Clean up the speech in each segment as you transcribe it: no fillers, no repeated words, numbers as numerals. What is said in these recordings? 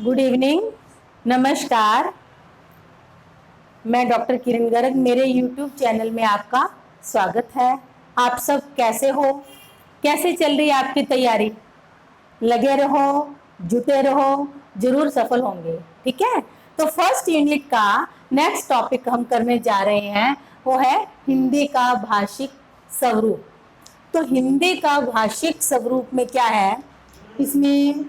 Good evening, नमस्कार। मैं doctor किरण गर्ग, मेरे यूट्यूब चैनल में आपका स्वागत है। आप सब कैसे हो? कैसे चल रही है आपकी तैयारी? लगे रहो, जुटे रहो, जरूर सफल होंगे। ठीक है, तो फर्स्ट यूनिट का नेक्स्ट टॉपिक हम करने जा रहे हैं, वो है हिंदी का भाषिक स्वरूप। तो हिंदी का भाषिक स्वरूप में क्या है, इसमें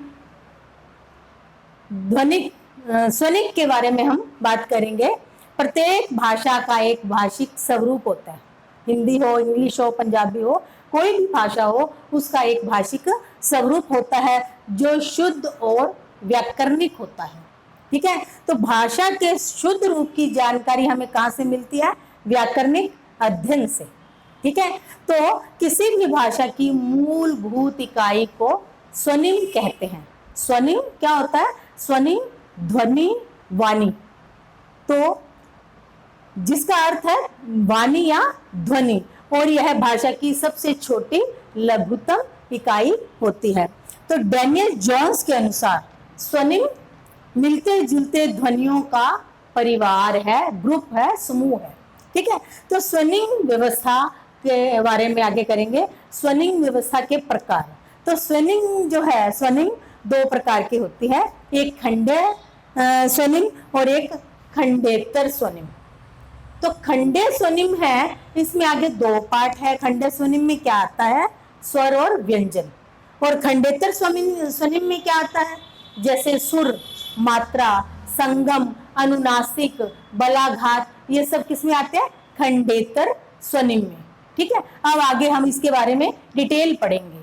ध्वनिक स्वनिक के बारे में हम बात करेंगे। प्रत्येक भाषा का एक भाषिक स्वरूप होता है। हिंदी हो, इंग्लिश हो, पंजाबी हो, कोई भी भाषा हो, उसका एक भाषिक स्वरूप होता है जो शुद्ध और व्याकरणिक होता है। ठीक है, तो भाषा के शुद्ध रूप की जानकारी हमें कहाँ से मिलती है? व्याकरणिक अध्ययन से। ठीक है, तो किसी भी भाषा की मूलभूत इकाई को स्वनिम कहते हैं। स्वनिम क्या होता है? स्वनिम ध्वनि वाणी, तो जिसका अर्थ है वाणी या ध्वनि, और यह भाषा की सबसे छोटी लघुतम इकाई होती है। तो डैनियल जोन्स के अनुसार स्वनिम मिलते जुलते ध्वनियों का परिवार है, ग्रुप है, समूह है। ठीक है, तो स्वनिम व्यवस्था के बारे में आगे करेंगे। स्वनिम व्यवस्था के प्रकार। तो स्वनिम जो है, स्वनिम दो प्रकार की होती है, एक खंडे स्वनिम और एक खंडेतर स्वनिम। तो खंडे स्वनिम है, इसमें आगे दो पार्ट है। खंडे स्वनिम में क्या आता है? स्वर और व्यंजन। और खंडेतर स्वनिम में क्या आता है? जैसे सुर, मात्रा, संगम, अनुनासिक, बलाघात, ये सब किसमें आते हैं? खंडेतर स्वनिम में। ठीक है, अब आगे हम इसके बारे में डिटेल पढ़ेंगे।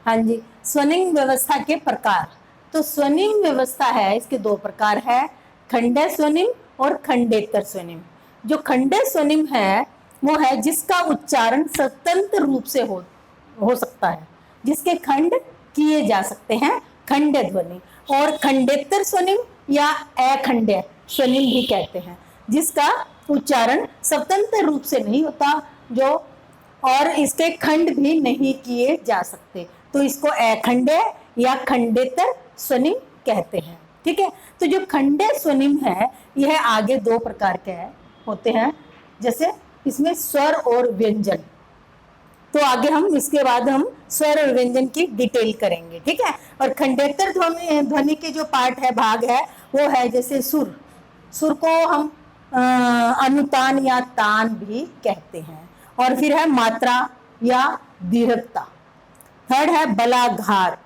हाँ जी, स्वनिम व्यवस्था के प्रकार। तो स्वनिम व्यवस्था है, इसके दो प्रकार है, खंडे स्वनिम और खंडेतर स्वनिम। जो खंडे स्वनिम है वो है जिसका उच्चारण स्वतंत्र रूप से हो सकता है, जिसके खंड किए जा सकते हैं, खंडे ध्वनि। और खंडेतर स्वनिम या अखंडे स्वनिम भी कहते हैं, जिसका उच्चारण स्वतंत्र रूप से नहीं होता, जो और इसके खंड भी नहीं किए जा सकते, तो इसको अखंडे या खंडेतर स्वनिम कहते हैं। ठीक है, तो जो खंडे स्वनिम है यह आगे दो प्रकार के होते हैं, जैसे इसमें स्वर और व्यंजन। तो आगे हम इसके बाद हम स्वर और व्यंजन की डिटेल करेंगे। ठीक है, और खंडेतर ध्वनि के जो पार्ट है, भाग है, वो है जैसे सुर। सुर को हम अनुतान या तान भी कहते हैं। और फिर है मात्रा या दीर्घता। थर्ड है बलाघात,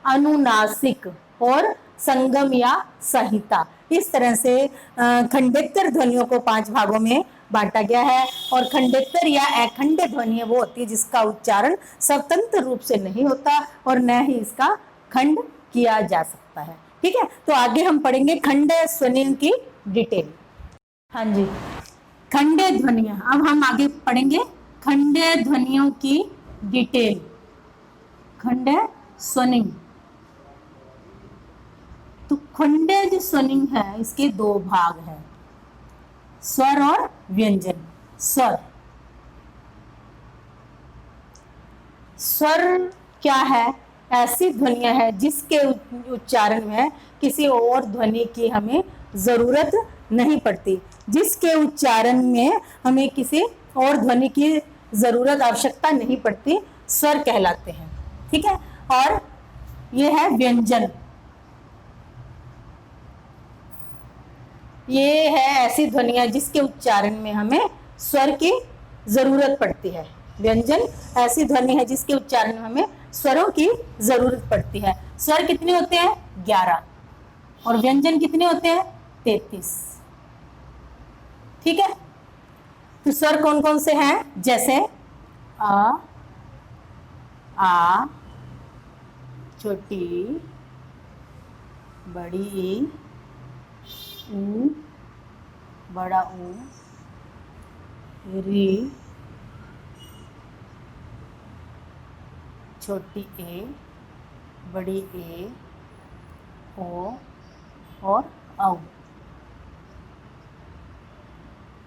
अनुनासिक और संगम या संहिता। इस तरह से खंडेतर ध्वनियों को 5 भागों में बांटा गया है। और खंडेतर या अखंड ध्वनि वो होती है जिसका उच्चारण स्वतंत्र रूप से नहीं होता और न ही इसका खंड किया जा सकता है। ठीक है, तो आगे हम पढ़ेंगे खंडे स्वनिम की डिटेल। हाँ जी, खंडे ध्वनियां। अब हम आगे पढ़ेंगे खंडे ध्वनियों की डिटेल। खंडे स्वनिम। तो खंडे जो स्वनिम है इसके दो भाग हैं, स्वर और व्यंजन। स्वर, स्वर क्या है? ऐसी ध्वनियां है जिसके उच्चारण में किसी और ध्वनि की हमें जरूरत नहीं पड़ती, जिसके उच्चारण में हमें किसी और ध्वनि की जरूरत, आवश्यकता नहीं पड़ती, स्वर कहलाते हैं। ठीक है, और यह है व्यंजन। ये है ऐसी ध्वनियां जिसके उच्चारण में हमें स्वर की जरूरत पड़ती है। व्यंजन ऐसी ध्वनि है जिसके उच्चारण में हमें स्वरों की जरूरत पड़ती है। स्वर कितने होते हैं? 11। और व्यंजन कितने होते हैं? 33। ठीक है, तो स्वर कौन कौन से हैं? जैसे आ, छोटी, बड़ी ई, ऊ, बड़ा ऊ, री, छोटी ए, बड़ी ए, ओ और औ।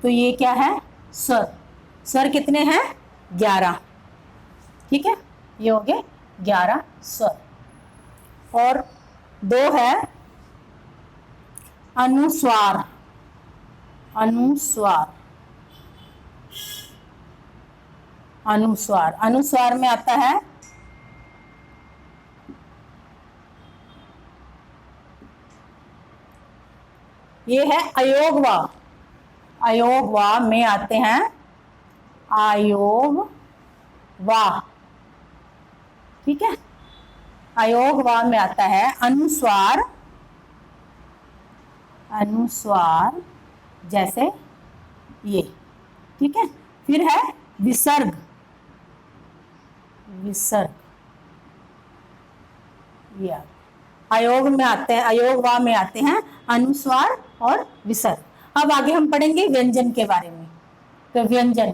तो ये क्या है? स्वर। स्वर कितने हैं? 11। ठीक है, ये हो गए 11 स्वर। और दो है अनुस्वार, अनुस्वार, अनुस्वार, अनुस्वार में आता है ये है अयोगवा, अयोगवा में आते हैं अयोगवा, ठीक है। अयोगवा में आता है अनुस्वार, अनुस्वार जैसे ये, ठीक है। फिर है विसर्ग, विसर्ग, ये अयोग में आते हैं, अयोगवा में आते हैं अनुस्वार और विसर्ग। अब आगे हम पढ़ेंगे व्यंजन के बारे में। तो व्यंजन,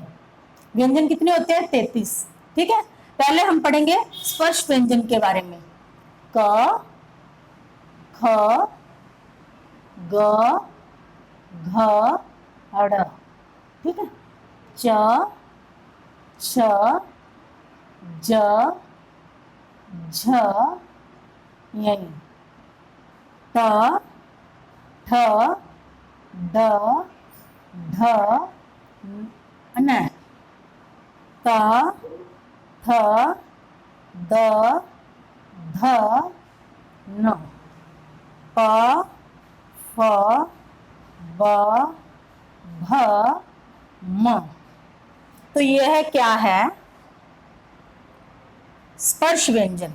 व्यंजन कितने होते हैं? 33, ठीक है। पहले हम पढ़ेंगे स्पर्श व्यंजन के बारे में। क, ख, ग, घ, ड़, ठीक है। च, छ, ज, झ, यही, ट, ठ, ड, ढ, न, त, थ, द, ध, न, प, फ, ब, भ, म। तो ये है क्या है? स्पर्श व्यंजन,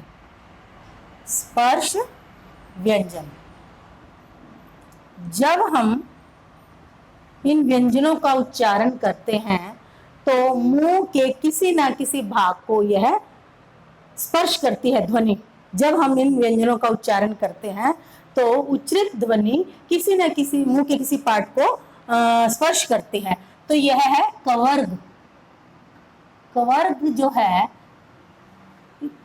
स्पर्श व्यंजन। जब हम इन व्यंजनों का उच्चारण करते हैं तो मुंह के किसी ना किसी भाग को यह स्पर्श करती है ध्वनि। जब हम इन व्यंजनों का उच्चारण करते हैं तो उच्चरित ध्वनि किसी न किसी मुंह के किसी पार्ट को स्पर्श करती है। तो यह है कवर्ग। कवर्ग जो है,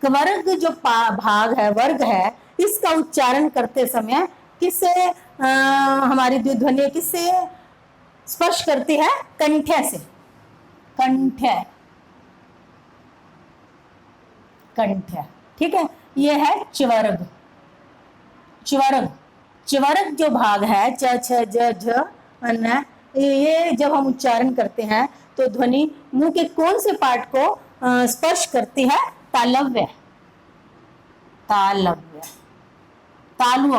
कवर्ग जो भाग है, वर्ग है, इसका उच्चारण करते समय किससे हमारी जो ध्वनि किससे स्पर्श करती है? कंठ्य से, कंठ्य, कंठ्य, ठीक है। यह है च्वर्ग। च्वर्ग, च्वर्ग जो भाग है च, छ, ज, झ, न, ये जब हम उच्चारण करते हैं तो ध्वनि मुंह के कौन से पार्ट को स्पर्श करती है? तालव्य, तालव्य, तालु,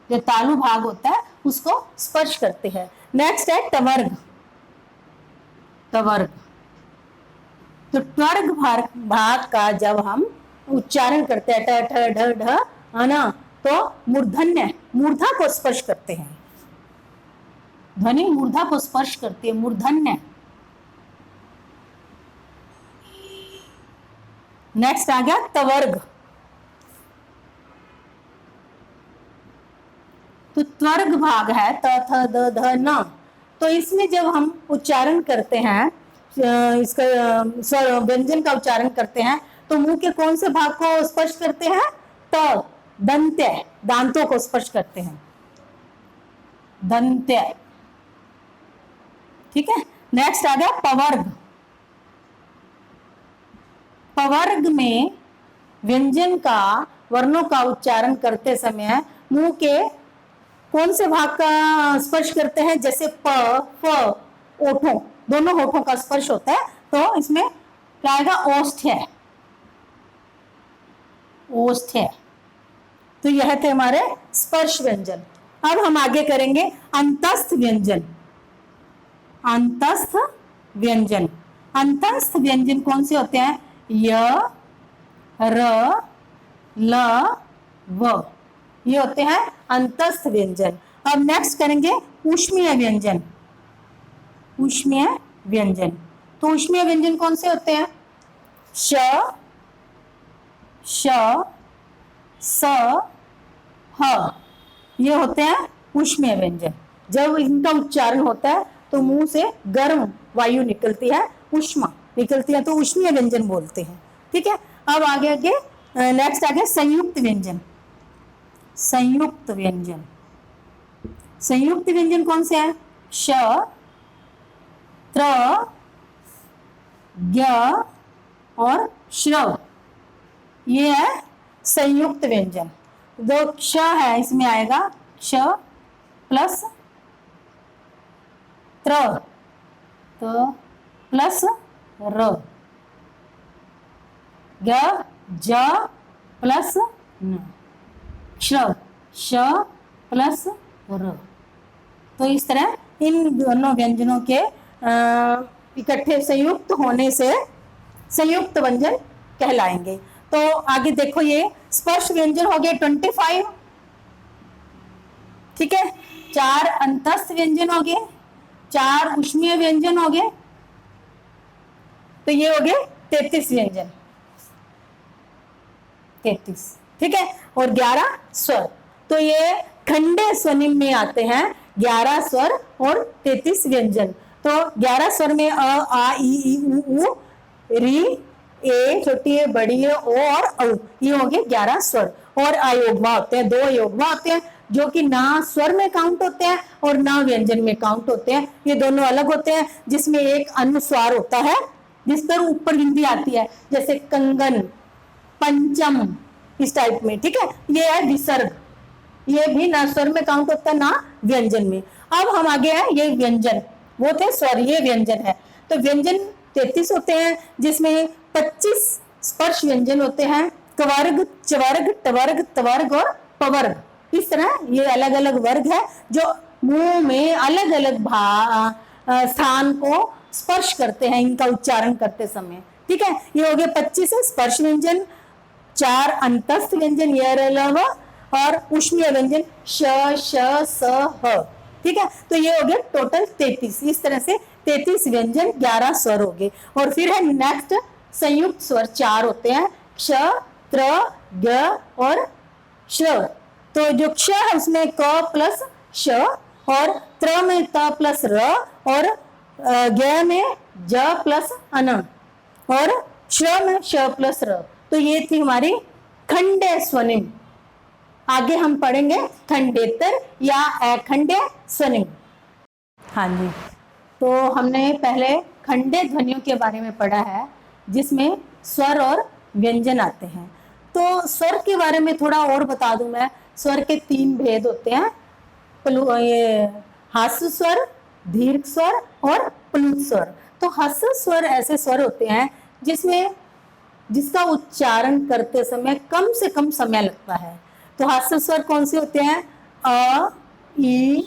जो तालु भाग होता है उसको स्पर्श करते हैं। नेक्स्ट है टवर्ग, टवर्ग। तो ट्वर्ग भाग का जब हम उच्चारण करते हैं ट, ठ, ढ, ढ, है ना, तो मूर्धन्य, मूर्धा को स्पर्श करते हैं। ध्वनि मूर्धा को स्पर्श करती है, मूर्धन्य। नेक्स्ट आ गया तवर्ग। तो त्वर्ग भाग है त, थ, द, ध, न। तो इसमें जब हम उच्चारण करते हैं, इसका व्यंजन का उच्चारण करते हैं तो मुंह के कौन से भाग को स्पर्श करते हैं? त, दंत्य, दांतों को स्पर्श करते हैं, दंत्य, ठीक है। नेक्स्ट आ गया पवर्ग। पवर्ग में व्यंजन का, वर्णों का उच्चारण करते समय मुंह के कौन से भाग का स्पर्श करते हैं? जैसे प, फ, ओठों, दोनों होठों का स्पर्श होता है। तो इसमें क्या आएगा? ओष्ठ्य, ओष्ठ्य। तो यह थे हमारे स्पर्श व्यंजन। अब हम आगे करेंगे अंतस्थ व्यंजन। अंतस्थ व्यंजन, अंतस्थ व्यंजन कौन से होते हैं? य, र, ल, व, ये होते हैं अंतस्थ व्यंजन। अब नेक्स्ट करेंगे ऊष्मीय व्यंजन। ऊष्मीय व्यंजन, तो ऊष्मीय व्यंजन कौन से होते हैं? श, श, स, ह, ये होते हैं ऊष्मीय व्यंजन। जब इनका उच्चारण होता है तो मुंह से गर्म वायु निकलती है, ऊष्मा निकलती है, तो ऊष्मीय व्यंजन बोलते हैं, ठीक है। अब आगे आगे नेक्स्ट आ गया संयुक्त व्यंजन। संयुक्त व्यंजन, संयुक्त व्यंजन कौन से हैं? श, त्र, ज्ञ और श्रव, ये है संयुक्त व्यंजन। जो क्ष है इसमें आएगा क्ष प्लस त्र, त प्लस र, ग ज प्लस न, क्ष श प्लस र। तो इस तरह इन दोनों व्यंजनों के इकट्ठे संयुक्त होने से संयुक्त व्यंजन कहलाएंगे। तो आगे देखो, ये स्पर्श व्यंजन हो गए 25, ठीक है। 4 अंतस्थ व्यंजन हो गए, 4 ऊष्मीय व्यंजन हो गए, तो ये हो गए 33 व्यंजन, 33, ठीक है। और 11 स्वर, तो ये खंडे स्वनिम में आते हैं 11 स्वर और 33 व्यंजन। तो 11 स्वर में अ आ ई उ री ए छोटी ए बड़ी ए ओ और औ, ये हो गए 11 स्वर। और अयोगवा होते हैं, 2 अयोगवा होते हैं जो कि ना स्वर में काउंट होते हैं और ना व्यंजन में काउंट होते हैं। ये दोनों अलग होते हैं, जिसमें एक अनुस्वार होता है जिस पर ऊपर हिंदी आती है, जैसे कंगन, पंचम, इस टाइप में, ठीक है। ये है विसर्ग, ये भी ना स्वर में काउंट होता है ना व्यंजन में। अब हम आगे हैं, ये व्यंजन, वो थे स्वर, ये व्यंजन है। तो व्यंजन 33 होते हैं, जिसमें 25 स्पर्श व्यंजन होते हैं, कवर्ग, चवर्ग, टवर्ग, तवर्ग और पवर्ग। इस तरह ये अलग अलग वर्ग है जो मुंह में अलग अलग स्थान को स्पर्श करते हैं इनका उच्चारण करते समय, ठीक है। ये हो गए 25 स्पर्श व्यंजन, 4 अंतस्थ व्यंजन और ऊष्मीय व्यंजन श श स ह, ठीक है। तो ये हो गया टोटल 33। इस तरह से 33 व्यंजन, 11 स्वर हो गए। और फिर है नेक्स्ट संयुक्त स्वर 4 होते हैं, क्ष, त्र, ग और श्र। तो जो क्ष है उसमें क प्लस श, और त्र में त प्लस र, और ग में ज प्लस अन, और श्र में श प्लस र। तो ये थी हमारी खंडे स्वनिम। आगे हम पढ़ेंगे खंडेतर या अखंडे स्वनिम। हाँ जी, तो हमने पहले खंडे ध्वनियों के बारे में पढ़ा है, जिसमें स्वर और व्यंजन आते हैं। तो स्वर के बारे में थोड़ा और बता दूं मैं। स्वर के 3 भेद होते हैं, ये हास्य स्वर, दीर्घ स्वर और प्लुत स्वर। तो हास्य स्वर ऐसे स्वर होते हैं जिसका उच्चारण करते समय कम से कम समय लगता है। तो हास्य स्वर कौन से होते हैं? अ, ई,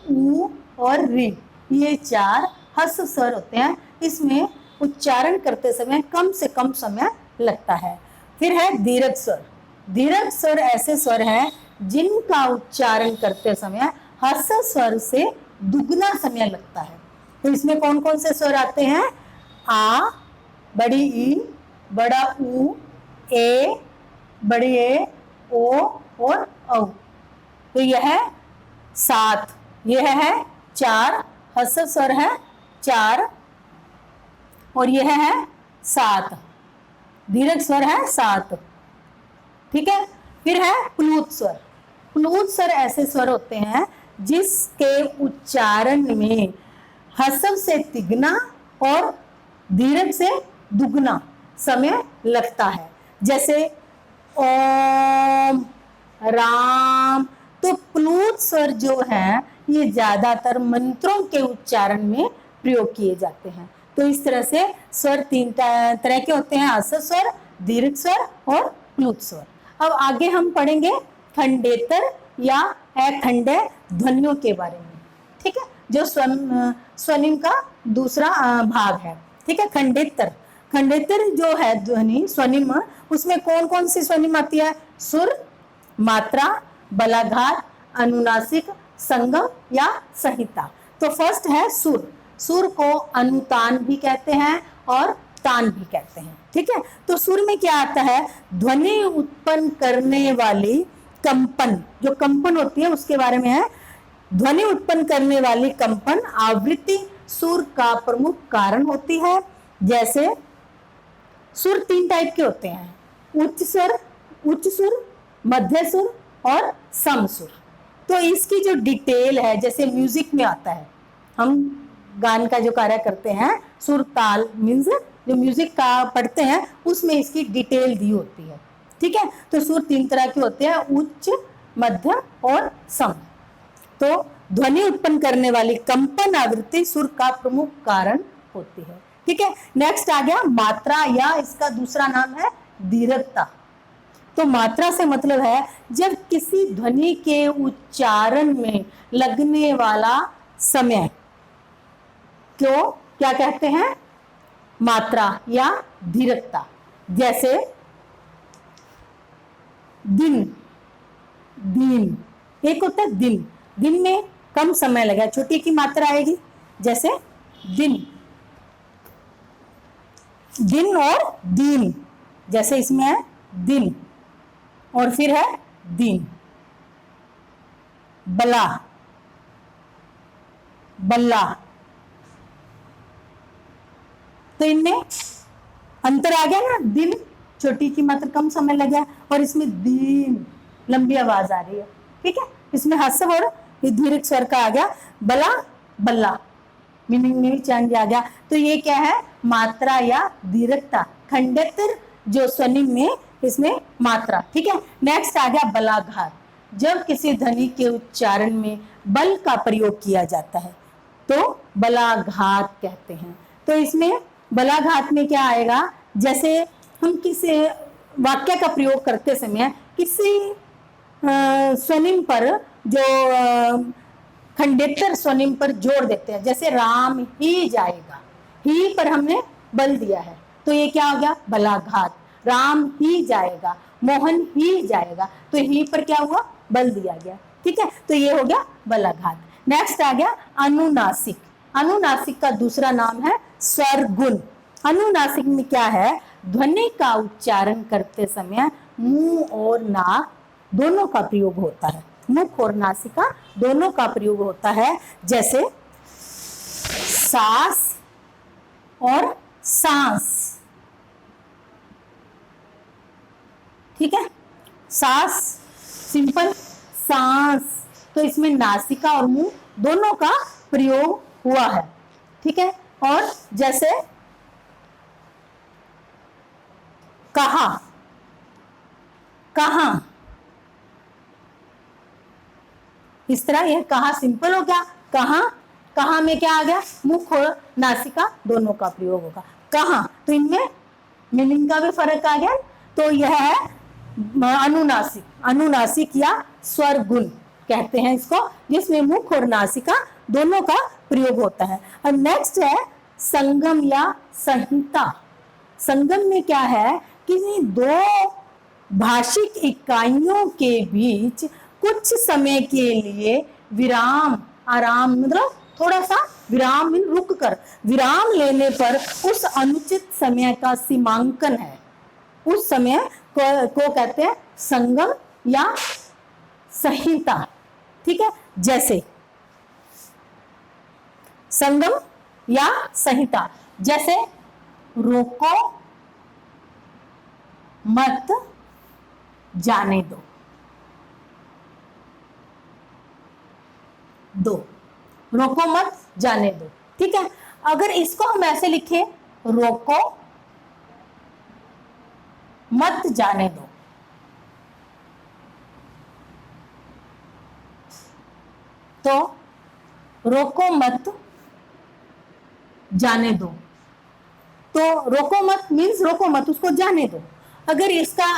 उ और री, ये 4 हास्य स्वर होते हैं। इसमें उच्चारण करते समय कम से कम समय लगता है। फिर है दीर्घ स्वर। दीर्घ स्वर ऐसे स्वर हैं जिनका उच्चारण करते समय हास्य स्वर से दुगना समय लगता है। तो इसमें कौन कौन से स्वर आते हैं? आ, बड़ी ई, बड़ा ऊ, ए, बड़ी ए, ओ और औ। तो यह है 7, यह है 4 हास्य स्वर है 4, और यह है 7 दीर्घ स्वर है 7, ठीक है। फिर है प्लुत स्वर। प्लुत स्वर ऐसे स्वर होते हैं जिसके उच्चारण में ह्रस्व से तिगना और दीर्घ से दुगना समय लगता है, जैसे ओम, राम। तो प्लुत स्वर जो है ये ज्यादातर मंत्रों के उच्चारण में प्रयोग किए जाते हैं। तो इस तरह से स्वर 3 तरह के होते हैं, हास्य स्वर, दीर्घ स्वर और प्लुत स्वर। अब आगे हम पढ़ेंगे खंडेतर या अखंडे ध्वनियों के बारे में, ठीक है, जो स्वनिम का दूसरा भाग है, ठीक है। खंडेतर, खंडेतर जो है ध्वनि स्वनिम, उसमें कौन कौन सी स्वनिम आती है? सुर, मात्रा, बलाघात, अनुनासिक, संगम या संहिता। तो फर्स्ट है सुर। सुर को अनुतान भी कहते हैं और तान भी कहते हैं, ठीक है। तो सुर में क्या आता है? ध्वनि उत्पन्न करने वाली कंपन, जो कंपन होती है उसके बारे में है। ध्वनि उत्पन्न करने वाली कंपन आवृत्ति सुर का प्रमुख कारण होती है। जैसे सुर 3 टाइप के होते हैं, उच्च सुर, मध्य सुर और सम सुर। तो इसकी जो डिटेल है, जैसे म्यूजिक में आता है, हम गान का जो कार्य करते हैं, सुर ताल मीन्स जो म्यूजिक का पढ़ते हैं उसमें इसकी डिटेल दी होती है, ठीक है। तो सुर 3 तरह के होते हैं, उच्च, मध्य और सम। तो ध्वनि उत्पन्न करने वाली कंपन आवृत्ति सुर का प्रमुख कारण होती है। ठीक है, नेक्स्ट आ गया मात्रा, या इसका दूसरा नाम है दीर्घता। तो मात्रा से मतलब है जब किसी ध्वनि के उच्चारण में लगने वाला समय को क्या कहते हैं, मात्रा या दीर्घता। जैसे दिन, दिन एक होता है दिन, दिन में कम समय लगा, छोटी की मात्रा आएगी, जैसे दिन, दिन और दीन, जैसे इसमें है दिन और फिर है दिन। बला, बल्ला, तो इनमें अंतर आ गया ना, दिन छोटी की मात्रा कम समय लगा और इसमें दीन लंबी आवाज आ रही है। ठीक है, इसमें ह्रस्व और दीर्घ स्वर का आ गया, बला बल्ला, मीनिंग में भी चेंज आ गया। तो ये क्या है, मात्रा या दीर्घता, खंडेतर जो स्वनिम में इसमें मात्रा। ठीक है, नेक्स्ट आ गया बलाघात, जब किसी ध्वनि के उच्चारण में बल का प्रयोग किया जाता है तो बलाघात कहते हैं। तो इसमें बलाघात में क्या आएगा, जैसे हम किसी वाक्य का प्रयोग करते समय किसी स्वनिम पर जो खंडेतर स्वनिम पर जोर देते हैं, जैसे राम ही जाएगा, ही पर हमने बल दिया है तो ये क्या हो गया, बलाघात। राम ही जाएगा, मोहन ही जाएगा, तो ही पर क्या हुआ, बल दिया गया। ठीक है, तो ये हो गया बलाघात। नेक्स्ट आ गया अनुनासिक। अनुनासिक का दूसरा नाम है स्वर गुण। अनुनासिक में क्या है, ध्वनि का उच्चारण करते समय मुंह और नाक दोनों का प्रयोग होता है, मुख और नासिका दोनों का प्रयोग होता है, जैसे सास और सांस। ठीक है, सांस सिंपल, सांस, तो इसमें नासिका और मुंह दोनों का प्रयोग हुआ है। ठीक है, और जैसे कहा, कहा, इस तरह यह कहा सिंपल हो गया। कहा, कहा में क्या आ गया, मुख और नासिका दोनों का प्रयोग होगा। कहा, तो इनमें मीनिंग का भी फर्क आ गया। तो यह है अनुनासिक। अनुनासिक या स्वर गुण कहते हैं इसको, जिसमें मुख और नासिका दोनों का प्रयोग होता है। और नेक्स्ट है संगम या संहिता। संगम में क्या है, किसी दो भाषिक इकाइयों के बीच कुछ समय के लिए विराम, आराम मतलब थोड़ा सा विराम रुक कर विराम लेने पर उस अनुचित समय का सीमांकन है, उस समय को कहते हैं संगम या संहिता। ठीक है, जैसे संगम या संहिता, जैसे रोको मत जाने दो, रोको मत जाने दो। ठीक है, अगर इसको हम ऐसे लिखें, रोको मत जाने दो, तो रोको मत जाने दो, तो रोको मत मीन्स रोको मत, उसको जाने दो। अगर इसका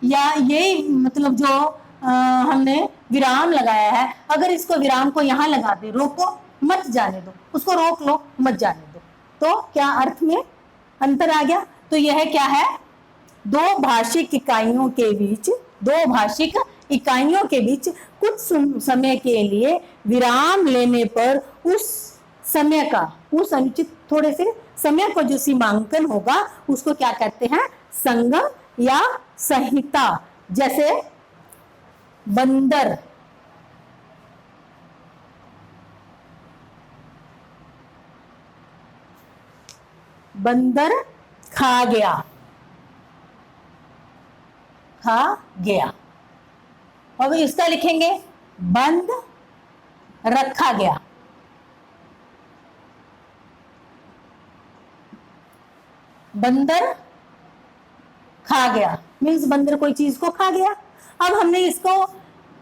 या ये मतलब जो हमने विराम लगाया है, अगर इसको विराम को यहाँ लगा दे, रोको मत जाने दो, उसको रोक लो मत जाने दो, तो क्या अर्थ में अंतर आ गया। तो यह क्या है, दो भाषिक इकाइयों के बीच, दो भाषिक इकाइयों के बीच कुछ समय के लिए विराम लेने पर उस समय का, उस अनुचित थोड़े से समय को जो सीमांकन होगा उसको क्या कहते हैं, संगम या संहिता। जैसे बंदर, बंदर खा गया, खा गया। अब इसका लिखेंगे बंद रखा गया, बंदर खा गया मीन्स बंदर कोई चीज को खा गया। अब हमने इसको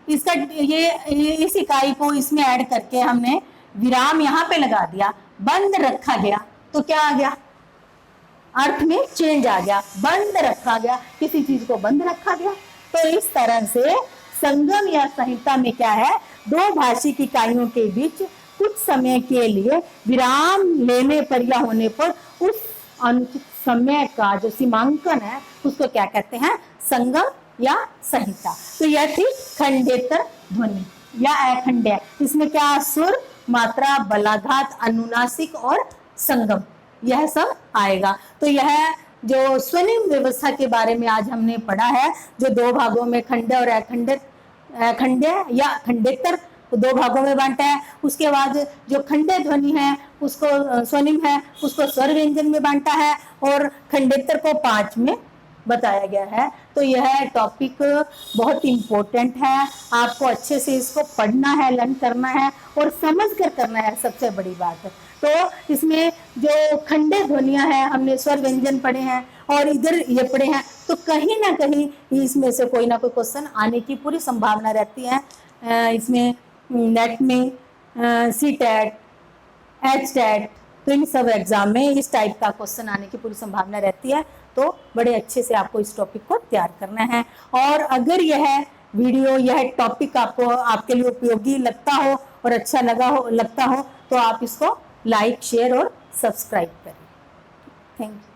इसका ये इस इकाई को इसमें ऐड करके हमने विराम यहाँ पे लगा दिया, बंद रखा गया, तो क्या आ गया, अर्थ में चेंज आ गया, बंद रखा गया, किसी चीज को बंद रखा गया। तो इस तरह से संगम या संहिता में क्या है, दो भाषिक इकाइयों के बीच कुछ समय के लिए विराम लेने पर या होने पर उस अनुचित समय का जो सीमांकन है उसको क्या कहते हैं, संगम या संहिता। तो यह थी खंडेतर ध्वनि या अखंड्य। इसमें क्या, सुर, मात्रा, बलाघात, अनुनासिक और संगम, यह सब आएगा। तो यह जो स्वनिम व्यवस्था के बारे में आज हमने पढ़ा है, जो दो भागों में खंड्य और अखंड्य या खंडेतर दो भागों में बांटा है। उसके बाद जो खंडे ध्वनि है उसको स्वनिम है उसको स्वर व्यंजन में बांटा है और खंडेतर को 5 में बताया गया है। तो यह टॉपिक बहुत इम्पोर्टेंट है, आपको अच्छे से इसको पढ़ना है, लर्न करना है और समझ कर करना है, सबसे बड़ी बात है। तो इसमें जो खंडे ध्वनियां हैं, हमने स्वर व्यंजन पढ़े हैं और इधर ये पढ़े हैं, तो कहीं ना कहीं इसमें से कोई ना कोई क्वेश्चन आने की पूरी संभावना रहती है। इसमें नेट में CTET, HTET, तो इन सब एग्जाम में इस टाइप का क्वेश्चन आने की पूरी संभावना रहती है। तो बड़े अच्छे से आपको इस टॉपिक को तैयार करना है। और अगर यह वीडियो, यह टॉपिक आपको आपके लिए उपयोगी लगता हो और अच्छा लगता हो तो आप इसको लाइक, शेयर और सब्सक्राइब करें। Thank you.